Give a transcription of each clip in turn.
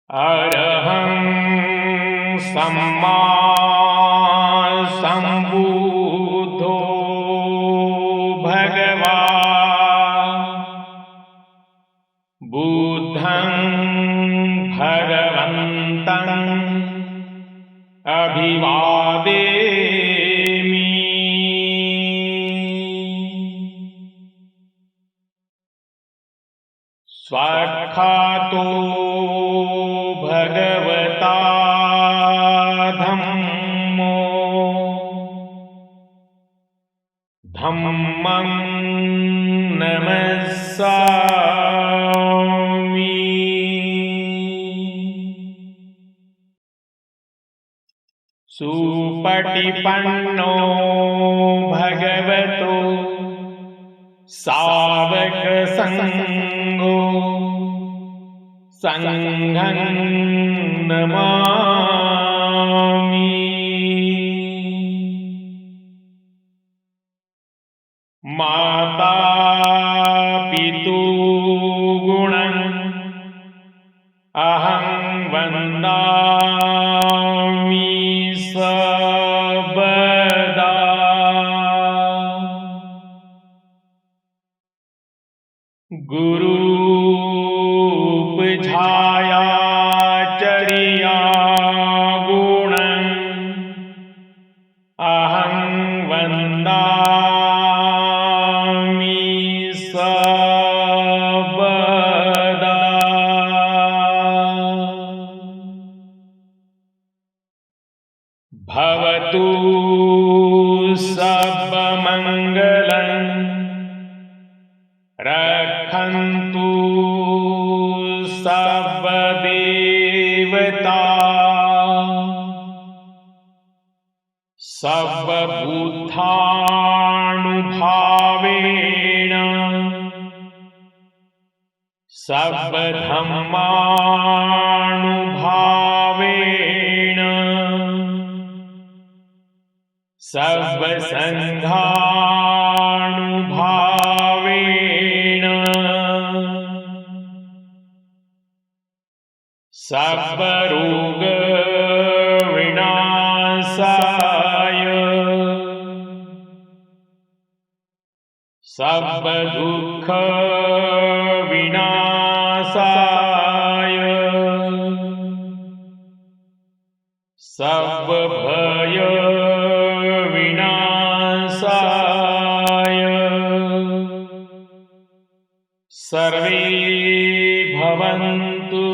अरहं सम्मा सम्बुद्धो भगवा बुद्धं भगवन्तं अभिवादेमि। स्वाख्यातो भगवता धम्मो धम्मं नमस्सामि। सुपटिपन्नो भगवतो सावकसङ्गो संघं नमामि। माता पितु गुणं अहं वन्दामि सर्वदा। गुरूपछाया चर्या गुणं अहं वन्दामि सर्वदा। भवतु सर्वमङ्गलं रक्षन्तु सर्वदेवता सर्वबुद्धानुभावेन सर्वधम्मानुभावेन सर्वसङ्घानुभावेन सर्वरोगविनाशाय सर्वदुःखविनाशाय सर्वभयविनाशाय सर्वे भवन्तु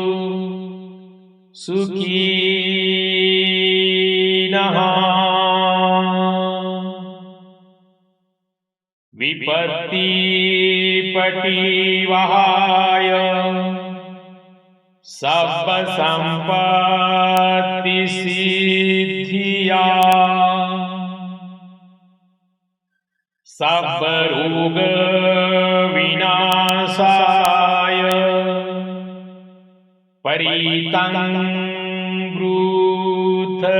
सुखिनः। विपत्तिपटिवहाय सर्वसम्पत्तिसिद्धिया सर्वरोगविनाशाय परितं ब्रूथमङ्गलम्।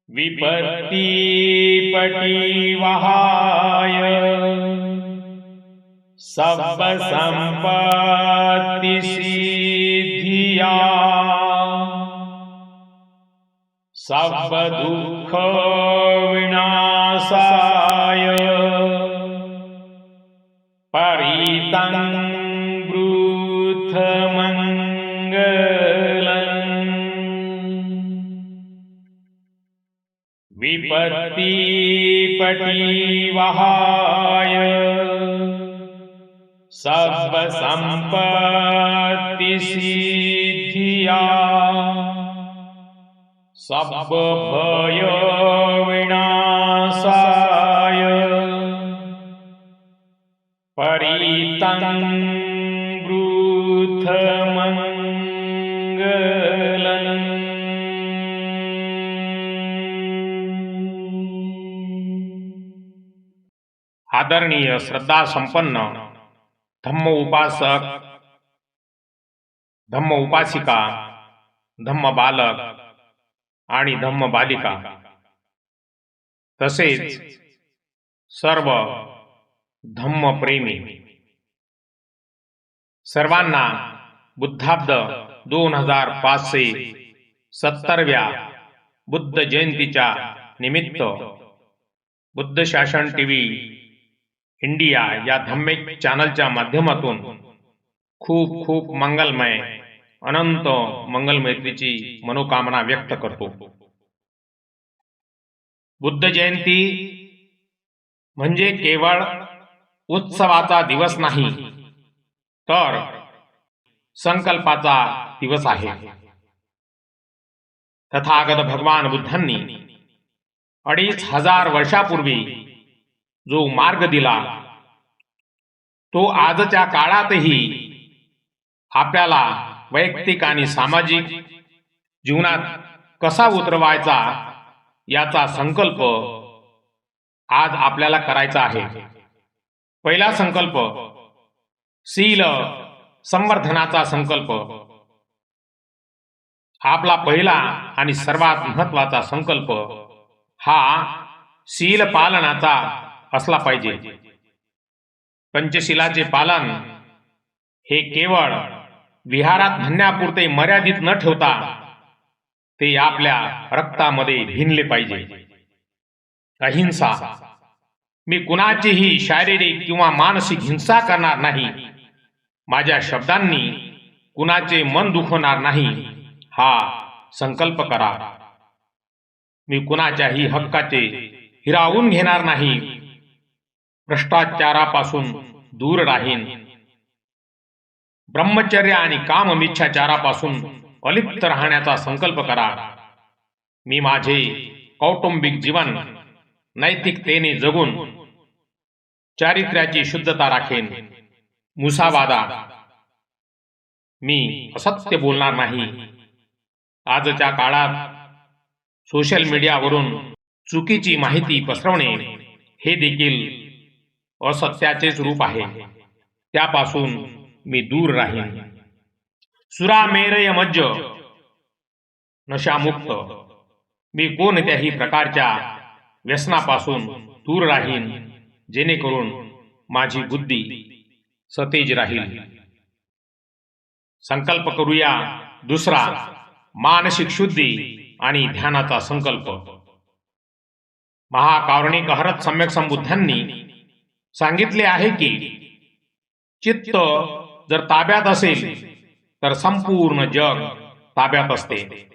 विपत्तिपटिवहाय सर्वसम्पत्तिसिद्धिया सर्वदुःखविनाशाय परितं ब्रूथमङ्गलम्। विपत्तिपटिवहाय सर्वसम्पत्तिसिद्धिया सर्वभयविनाशाय परितं ब्रूथमङ्गलम्। आदरणीय श्रद्धा संपन्न धम्म उपासक, धम्म उपासिका, धम्म बालक आणि धम्म बालिका तसेच सर्व धम्मप्रेमी सर्वांना बुद्धाब्द 2570व्या बुद्ध जयंतीच्या निमित्त बुद्ध शासन टीव्ही इंडिया या धम्मिक चॅनलच्या माध्यमातून खूप खूप मंगलमय अनंत मंगलमैत्रीची मनोकामना व्यक्त करतो. बुद्ध जयंती म्हणजे केवळ उत्सवाचा दिवस नाही, तर संकल्पाचा दिवस आहे. तथागत भगवान बुद्धांनी 2500 वर्षापूर्वी जो मार्ग दिला, तो आजच्या काळातही आपल्याला वैयक्तिक आणि सामाजिक जीवनात कसा उतरवायचा याचा संकल्प आज आपल्याला करायचा आहे. पहिला संकल्प शील संवर्धनाचा संकल्प. आपला पहिला आणि सर्वात महत्वाचा संकल्प हा शील पालनाचा असला पाहिजे. पंचशीलाचे पालन हे केवळ विहारात म्हणण्यापुरते मर्यादित न ठेवता ते आपल्या रक्तामध्ये भिनले पाहिजे. अहिंसा. मी कुणाचीही शारीरिक किंवा मानसिक हिंसा करणार नाही, माझ्या शब्दांनी कुणाचे मन दुखवणार नाही हा संकल्प करा. मी कुणाच्याही हक्काचे हिरावून घेणार नाही, भ्रष्टाचारापासून दूर राहीन, ब्रह्मचर्य आणि काममिच्छाचारापासून अलिप्त राहण्याचा संकल्प करा. मी माझे कौटुंबिक जीवन नैतिकतेने जगून चारित्र्याची शुद्धता राखेन. मुसावादा. मी असत्य बोलणार नाही. आजच्या काळात सोशल मीडियावरून चुकीची माहिती पसरवणे हे देखील असत्याचेच रूप आहे. त्यापासून मी दूर राहीन. सुरामेरय मज्ज. नशामुक्त. मी कोणत्याही प्रकारच्या व्यसनापासून दूर राहीन, जेणेकरून माझी बुद्धी सतेज राहील. संकल्प करूया दुसरा, मानसिक शुद्धी आणि ध्यानाचा संकल्प. महाकारुणिक हरत सम्यक संबुद्धांनी सांगितले आहे की चित्त जर ताब्यात असेल तर संपूर्ण जग ताब्यात असते.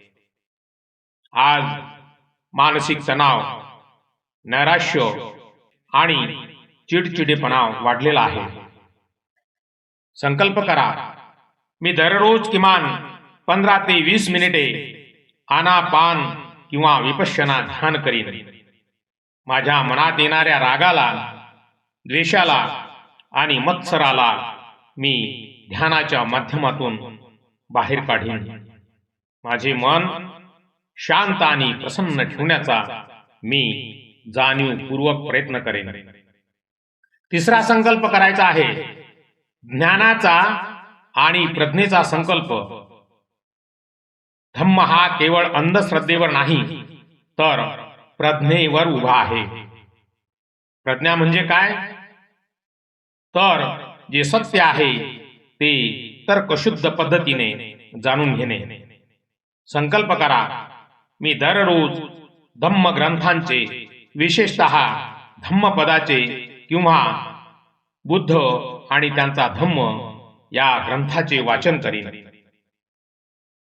आज मानसिक तणाव, नैराश्य आणि चिडचिडेपणा वाढलेला आहे. संकल्प करा, मी दररोज किमान 15 ते 20 मिनिटे आनापान किंवा विपश्यना ध्यान करीन. माझ्या मनात येणाऱ्या रागाला, द्वेषाला आणि मत्सराला मी ध्यानाच्या माध्यमातून बाहेर काढीन. माझे मन शांत आणि प्रसन्न ठेवण्याचा मी जाणीवपूर्वक प्रयत्न करेन. तिसरा संकल्प करायचा आहे ज्ञानाचा आणि प्रज्ञेचा संकल्प. धम्म हा केवळ अंधश्रद्धेवर नाही, तर प्रज्ञेवर उभा आहे. प्रज्ञा म्हणजे काय? तर जे सत्य आहे ते तर्कशुद्ध पद्धतीने जाणून घेणे. संकल्प करा, मी दररोज धम्म ग्रंथांचे, विशेषतः धम्मपदाचे किंवा बुद्ध आणि त्यांचा धम्म या ग्रंथाचे वाचन करीन.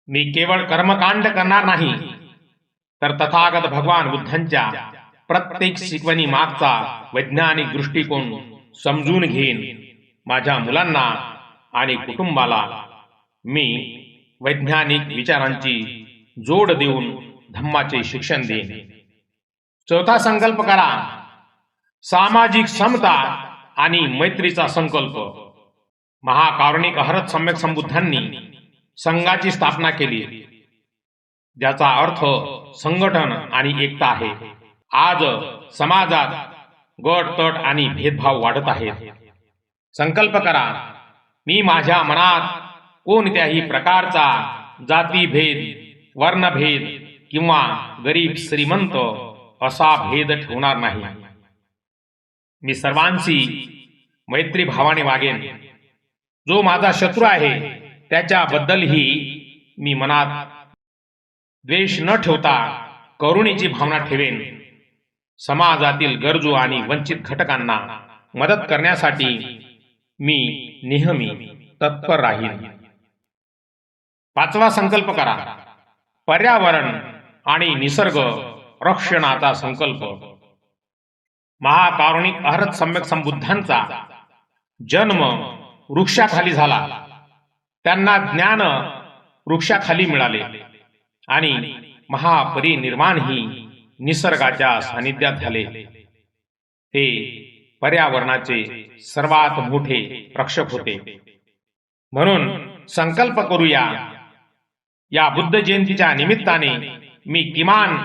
मी केवळ कर्मकांड करणार नाही, तर तथागत भगवान बुद्धांच्या प्रत्येक शिकवणी मागचा वैज्ञानिक दृष्टिकोन समजून घेईन. माझ्या मुलांना आणि कुटुंबाला मी वैज्ञानिक विचारांची जोड देऊन धम्माचे शिक्षण देईन. चौथा संकल्प करा, सामाजिक समता आणि मैत्रीचा संकल्प. महाकारुणिक हरत सम्यक संबुद्धांनी संघाची स्थापना केली, ज्याचा अर्थ संघटन आणि एकता आहे. आज समाजात गट तट आणि भेदभाव वाढत आहेत. संकल्प करा, मी माझ्या मनात कोणत्याही प्रकारचा जातीभेद, वर्णभेद किंवा गरीब श्रीमंत असा भेद ठेवणार नाही. मी सर्वांशी मैत्री भावाने वागेन. जो माझा शत्रू आहे त्याच्याबद्दलही मी मनात द्वेष न ठेवता करुणेची भावना ठेवेन. समाजातील गरजू आणि वंचित घटकांना मदत करण्यासाठी मी नेहमी तत्पर राहीन. 5वा संकल्प करा. पर्यावरण आणि निसर्ग रक्षणाचा संकल्प. महाकारुणिक अहरत सम्यक संबुद्धांचा जन्म वृक्षाखाली झाला. त्यांना ज्ञान वृक्षाखाली मिळाले आणि महापरिनिर्वाणही निसर्गाच्या सानिध्यात झाले. ते पर्यावरणाचे सर्वात मोठे रक्षक होते. म्हणून संकल्प करूया, या बुद्ध जयंतीच्या निमित्ताने मी किमान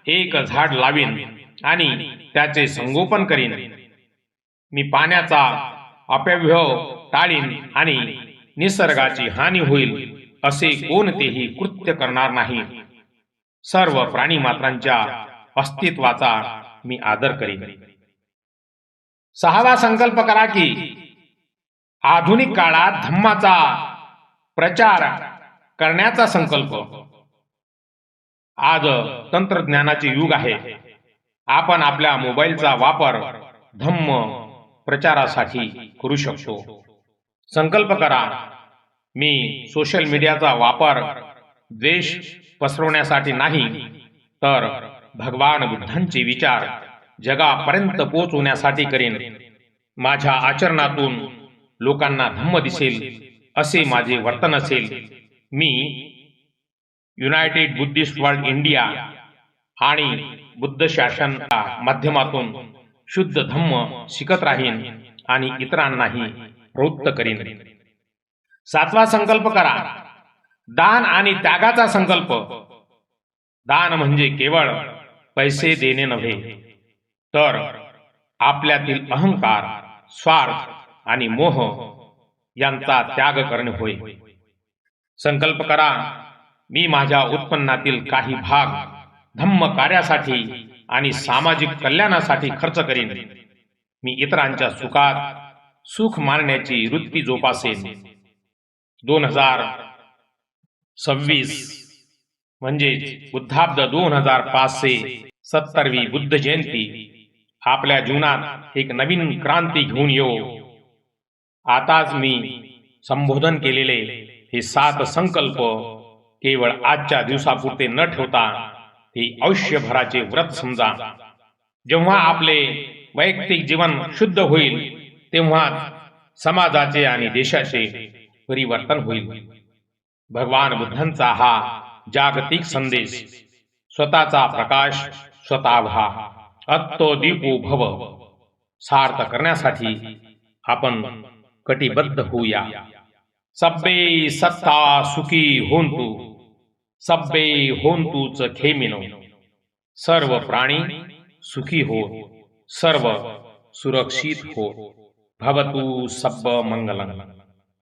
एक झाड लावीन आणि त्याचे संगोपन करीन. मी पाण्याचा अपव्यय टाळीन आणि निसर्गाची हानी होईल असे कोणतेही कृत्य करणार नाही. सर्व प्राणी मात्रांच्या अस्तित्वाचा मी आदर करीन. 6वा संकल्प करा की आधुनिक काळात धम्माचा प्रचार करण्याचा संकल्प. आज तंत्रज्ञानाचे युग आहे. आपण आपल्या मोबाईलचा वापर धम्म प्रचारासाठी करू शकतो. संकल्प करा, मी सोशल मीडियाचा वापर द्वेष पसरवण्यासाठी नाही, तर भगवान बुद्धांचे विचार जगापर्यंत पोहोचवण्यासाठी करेन. माझ्या आचरणातून लोकांना धम्म दिसेल असे माझे वर्तन असेल. मी युनायटेड बुद्धिस्ट वर्ल्ड इंडिया आणि बुद्ध शासनाच्या माध्यमातून शुद्ध धम्म शिकत राहीन आणि इतरांनाही प्रवृत्त करीन. 7वा संकल्प करा. दान आणि त्यागाचा संकल्प. दान म्हणजे केवळ पैसे देणे नव्हे, तर आपल्यातील अहंकार, स्वार्थ आणि मोह यांचा त्याग करणे होय. संकल्प करा, मी माझ्या उत्पन्नातील काही भाग धम्म कार्यासाठी आणि सामाजिक कल्याणासाठी खर्च करीन. मी इतरांच्या सुखात सुख मानण्याची वृत्ती जोपासेन. 2026 म्हणजे बुद्धाब्द 2570वी बुद्ध जयंती आपल्या जीवनात एक नवीन क्रांती घेऊन येऊ. आताच मी संबोधन केलेले हे 7 संकल्प केवळ आजच्या दिवसापुरते न ठेवता ते आयुष्यभराचे व्रत समजा. जेव्हा आपले वैयक्तिक जीवन शुद्ध होईल तेव्हा समाजाचे आणि देशाचे परिवर्तन होईल. भगवान बुद्धांचा हा जागतिक संदेश स्वतःचा प्रकाश स्वतः व्हा, अत्तो दीपो भव सार्थ करण्यासाठी आपण कटिबद्ध होऊया. सब्बे सत्ता सुखी होंतु, सब्बे होंतुच खेमिनो. सर्व प्राणी सुखी हो, सर्व सुरक्षित हो. भवतु सब्ब मंगलम.